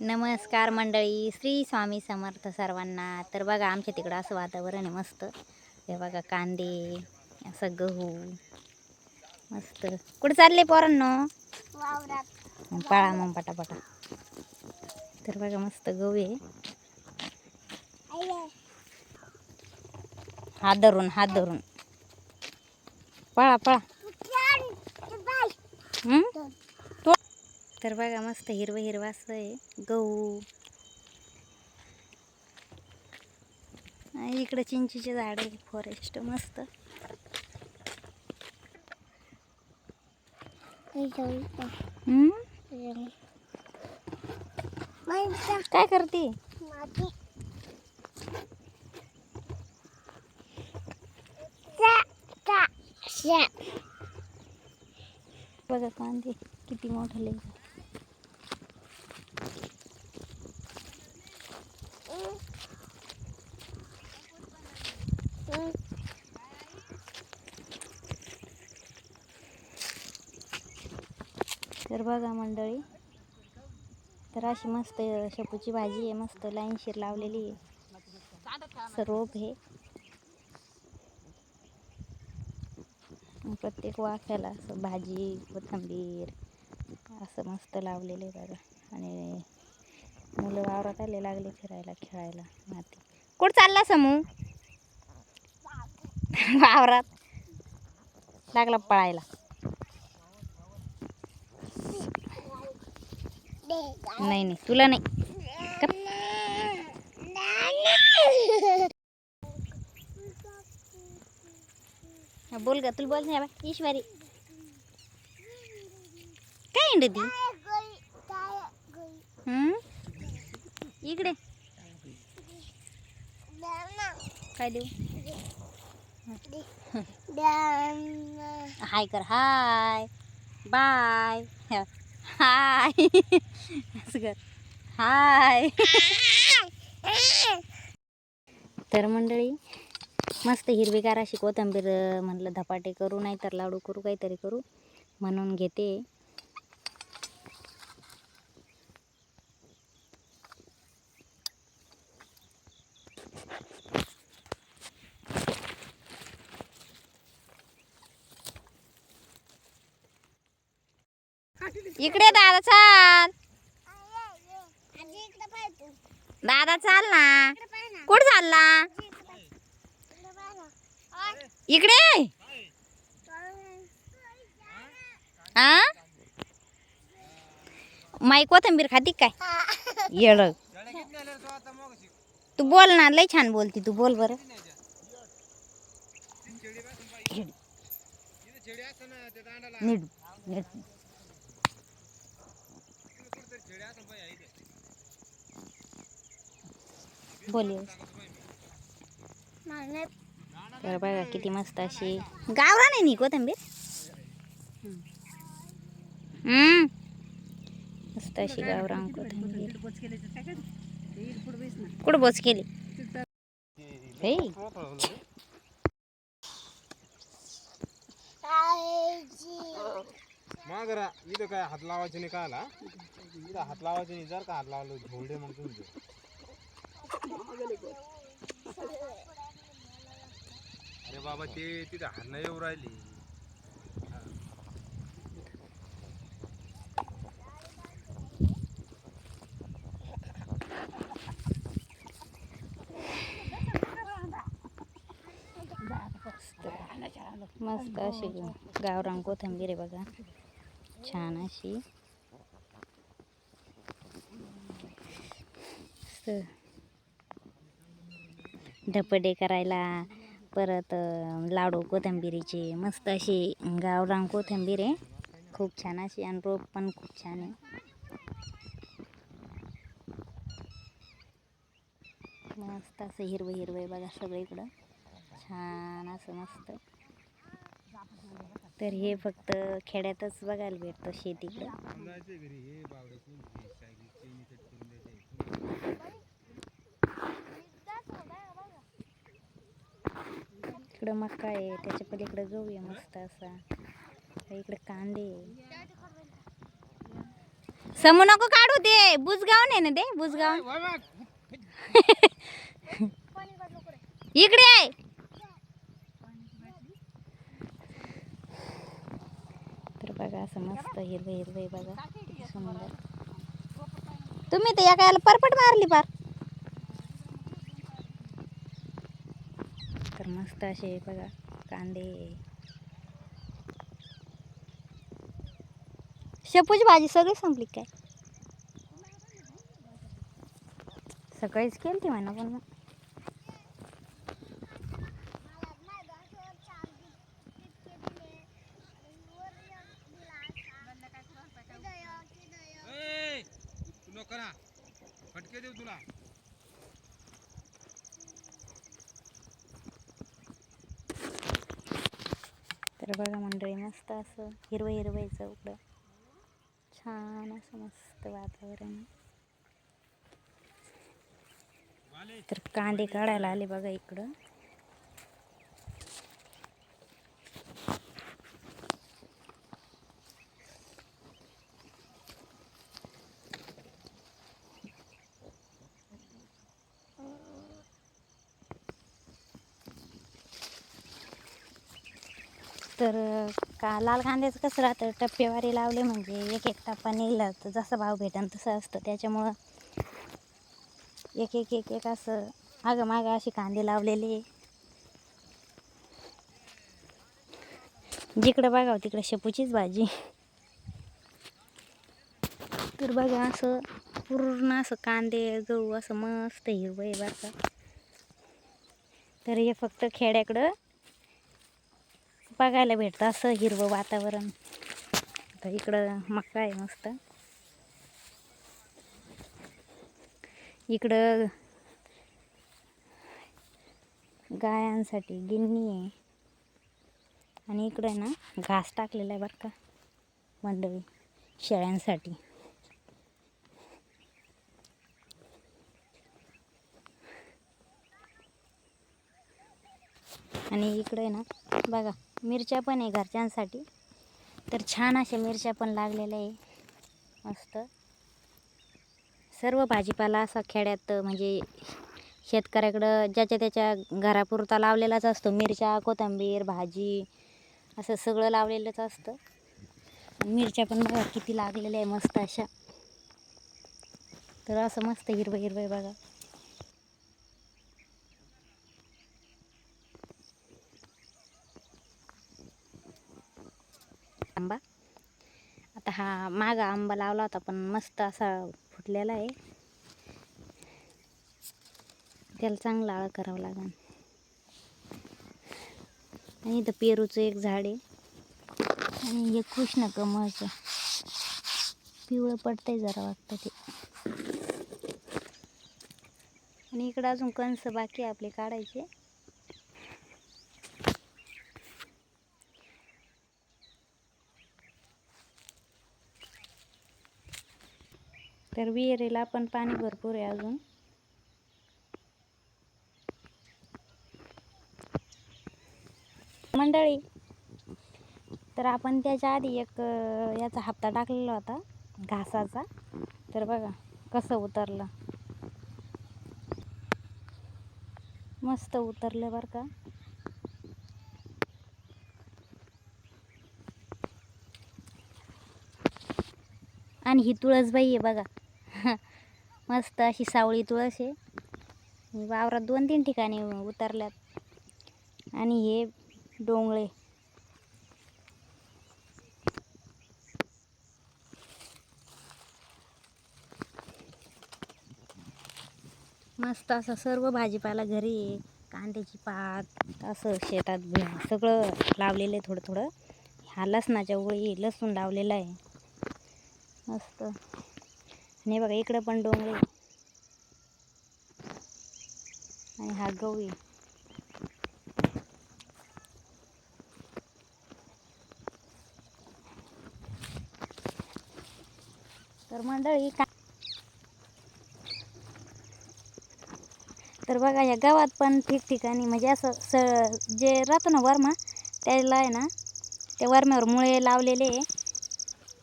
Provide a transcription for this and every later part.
नमस्कार मंडळी, श्री स्वामी समर्थ सर्वांना. तर बघा आमच्या तिकडं असं वातावरण आहे मस्त. हे बघा कांदे, असं गहू मस्त. कुठं चालले पोरांनो? वावरात. पळा मग पटापटा. तर बघा मस्त गहू आहे. हात धरून पळा पळा. तर बघा मस्त हिरवं हिरवं असं आहे गहू. इकडे चिंचीचे झाड आहे, फॉरेस्ट मस्त. काय करते? बघा कांदे किती मोठे. तर बघा मंडळी, तर अशी मस्त शेपूची भाजी आहे, मस्त लाईनशीर लावलेली आहे. रोप हे प्रत्येक वाफ्याला असं भाजी कोथिंबीर असं मस्त लावलेलं आहे बघा. आणि मुलं वावरात आले, लागले फिरायला खेळायला माती. कुठं चालला समू? वावरात लागला पळायला. नाही नाही तुला नाही. बोल ग, तुला बोल नाही ईश्वरी. काय इंडती? इकडे काय देऊ? हाय कर, हाय बाय हाय असं कर, हाय. तर मंडळी मस्त हिरवीगार अशी कोथिंबीर, म्हणलं धपाटे करू नाही तर लाडू करू, काहीतरी करू म्हणून घेते. इकडे दादा चाल, दादा चाल ना. कुठं चालला? इकडे आ माई कोथिंबीर खाती काय? येड तू बोल ना, लय छान बोलती तू, बोल बरं. नीट नीट बोल. तर बघा किती मस्त अशी गावरान आहे नी कोथिंबीर. मस्त अशी गावरान कोथिंबीर. कुठं बोच केली? मागरा इथं काय हात लावायचे नाही, काला इथं हात लावायचे नाही. जर का हात लावलं झोलडे मग तुमचे. अरे बाबा ते तिथं हात नाही येऊ राहिली. मस्त अशी गावरान कोथिंबीर आहे बघा, छान अशी. धपडे करायला, परत लाडू कोथिंबीरीचे. मस्त अशी गावरान कोथिंबीर आहे, खूप छान अशी. आणि रोप पण खूप छान आहे, मस्त असं हिरवं हिरवं आहे बघा सगळीकडं, छान असं मस्त. तर हे फक्त खेड्यातच बघायला भेटतं, शेतीकडं. इकडं मका आहे, त्याच्या पलीकडे गहू आहे मस्त असा. इकडे कांदे. समू नको काढू दे, बुजगाव आहे ना ते, बुजगाव इकडे आहे. तर बघा असं मस्त हिरवं हिरवं बघा, सुंदर. तुम्ही तर एका याला परपट मारली पार. तर मस्त असे बघा कांदे. शेपूची भाजी सगळी संपली काय? सकाळीच केली ती म्हणा, पण मग फटके देऊ तुला. तर बघा मंडळी मस्त असं हिरवं हिरवं चौकडं छान असं मस्त वातावरण. तर कांदे काढायला आले बघा इकडं. तर लाल कांद्याचं कसं राहतं, टप्पेवारी लावले म्हणजे एक एक टप्पा निघला तर जसा भाव भेटेल तसं असतं. त्याच्यामुळं एक एक एक एक असं मागं मागं अशी कांदे लावलेले. जिकडं बघावं तिकडं शेपूचीच भाजी. तर बघा असं पूर्ण असं कांदे गहू असं मस्त हिरवं आहे बरं का. तर हे फक्त खेड्याकडं बघायला भेटतं असं हिरवं वातावरण. तर इकडं मका आहे मस्त. इकडं गायांसाठी गिन्नी आहे. आणि इकडं ना घास टाकलेला आहे बरं का मंडळी, शेळ्यांसाठी. आणि इकडे ना बघा मिरच्या पण आहे घरच्यांसाठी. तर छान अशा मिरच्या पण लागलेल्या आहे मस्त. सर्व भाजीपाला असा खेड्यात म्हणजे शेतकऱ्याकडं ज्याच्या त्याच्या घरापुरता लावलेलाच असतो. मिरच्या, कोथिंबीर, भाजी असं सगळं लावलेलंच असतं. मिरच्या पण बघा किती लागलेल्या आहे मस्त अशा. तर असं मस्त हिरवं हिरवं आहे बघा. आंबा आता हा मागा आंबा लावला होता पण मस्त असा फुटलेला आहे. त्याला चांगला आळ करावं लागेल. आणि इथं पेरूचं एक झाड आहे आणि एक कृष्ण कमळचं पिवळं पडतंय जरा वाटतं ते. आणि इकडं अजून कणस बाकी आपले काढायचे. तर विहिरीला पण पाणी भरपूर आहे अजून. मंडळी तर आपण त्याच्या आधी एक याचा हप्ता टाकलेला होता घासाचा. तर बघा कसं उतरलं, मस्त उतरलं बरं का. आणि ही तुळसबाई आहे बघा मस्त अशी सावळी तुळस आहे. वावरात 2-3 ठिकाणी उतरल्यात. आणि हे डोंगळे मस्त असं सर्व भाजीपाला घरी आहे. कांद्याची पात असं शेतात सगळं लावलेलं आहे थोडं थोडं. ह्या लसणाच्या ओळी लसूण लावलेला आहे मस्त. आणि बघा इकडं पण डोंगरे आणि हा गहू आहे. तर मंडळी तर बघा या गावात पण ठिकठिकाणी म्हणजे असं जे राहतं ना वरमा त्याला आहे ना, त्या वरम्यावर मुळे लावलेले आहे.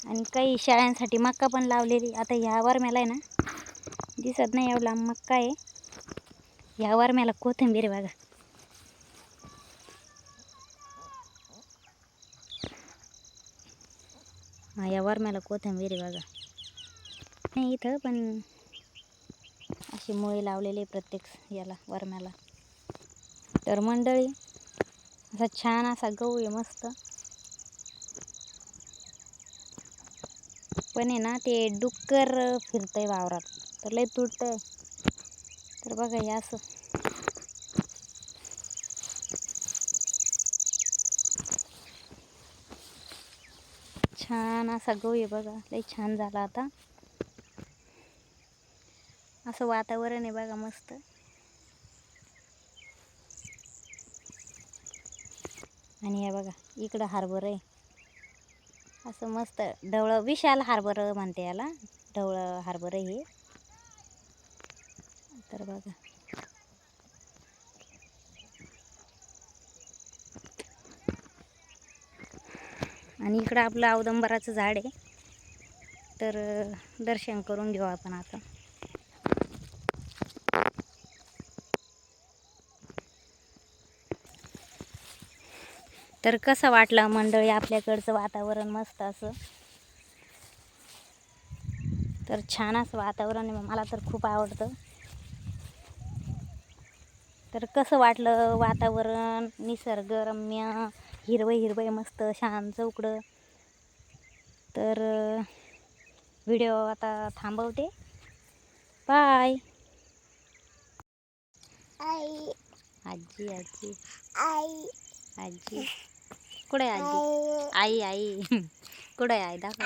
आणि काही शेळ्यांसाठी मक्का पण लावलेली. आता ह्या वरम्याला आहे ना, दिसत नाही एवढा मक्का आहे. ह्या वरम्याला कोथिंबीर आहे बघा. हा, या वरम्याला कोथिंबीर आहे बघा. नाही इथं पण अशी मुळे लावलेली प्रत्येक याला वरम्याला. तर मंडळी असा छान असा गहू आहे मस्त. पण आहे ना ते डुक्कर फिरतंय वावरात तर लय तुटतंय. तर बघा हे असं छान असा गहू आहे बघा. लय छान झाला आता. असं वातावरण आहे बघा मस्त. आणि हे बघा इकडं हरभरा आहे. असं मस्त ढवळं विशाल हरभरा म्हणते याला. ढवळं हरभरा हे. तर बघा आणि इकडं आपलं औदंबराचं झाड आहे. तर दर्शन करून घेऊ आपण आता. तर कसं वाटलं मंडळी आपल्याकडचं वातावरण मस्त असं. तर छान असं वातावरण आहे. मला तर खूप आवडतं. तर कसं वाटलं वातावरण निसर्गरम्य हिरवं हिरवं मस्त शांत चौकडं. तर व्हिडिओ आता थांबवते. बाय. आजी आजी आजी कुठे आहे आजी? आई आई कुठे आहे? दाखव.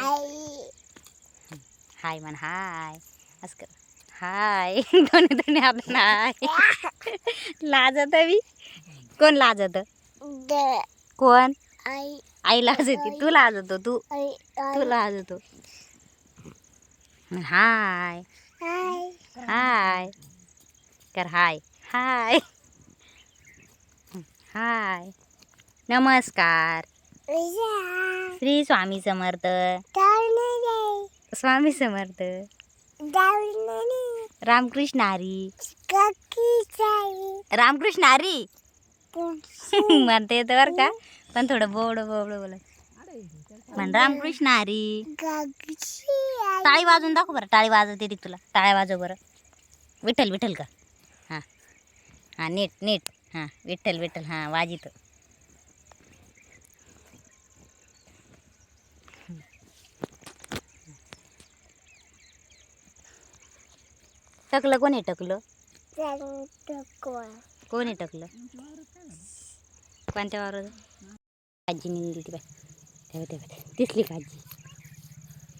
हाय म्हण. हाय असं कर. हाय दोन्ही दोन्ही आपण हाय. लाजत मी. कोण लाजत? कोण? आई लाजती. तू लाजतो. तू लाजतो. हाय हाय कर. हाय हाय हाय. नमस्कार. श्री स्वामी समर्थ. स्वामी समर्थ. रामकृष्ण हरी. रामकृष्ण हरी म्हणते येतं बरं का. पण थोडं बोबड बोबड बोलत म्हण. रामकृष्ण हरी. टाळी वाजून दाखव बरं. टाळी वाजवते ती तुला. टाळ्या वाजव बरं. विठ्ठल विठ्ठल का. हां हां नीट नीट. हां विठ्ठल विठ्ठल. हां वाजित. टकलं कोणी टकलं? कोणी टकलं? कोणत्या वावर? आजी निघली ती बाय. तेव्हा दिसली का आजी?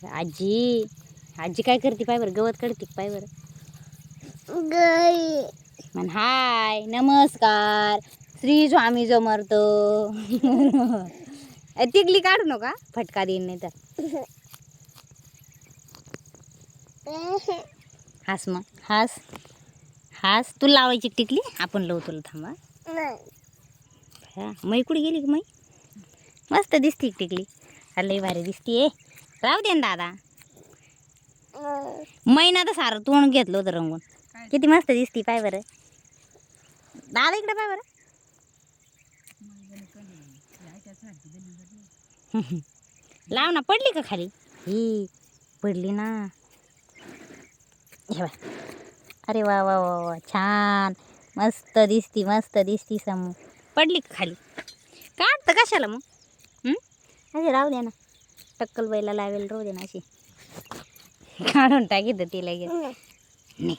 आजी आजी काय करते पाय बरं. गवत काढते पाय बरं. म्हण हाय नमस्कार श्री स्वामी समर्थ. तिकली काढू नका फटका देईन नाही तर. हास मग हास हास. तू लावायची टिकली. आपण लावू तुला. थांबा. मै कुठे गेली की मै? मस्त दिसती टिकली. लई भारी दिसतीये. राहू दे ना दादा. मैना तर सारं तोंड घेतलं होतं रंगून. किती मस्त दिसती पाय बरं. दादा इकडे पाय बरं. लाव ना. पडली का खाली? ही पडली ना. हे बाय. अरे वा वा वा वा छान मस्त दिसती. मस्त दिसती समोर. पडली का खाली? काढतं कशाला मग? अरे राहू दे ना. टक्कल बाईला लावेल राहू दे ना. अशी काढून टाकीत ती लगेच. नाही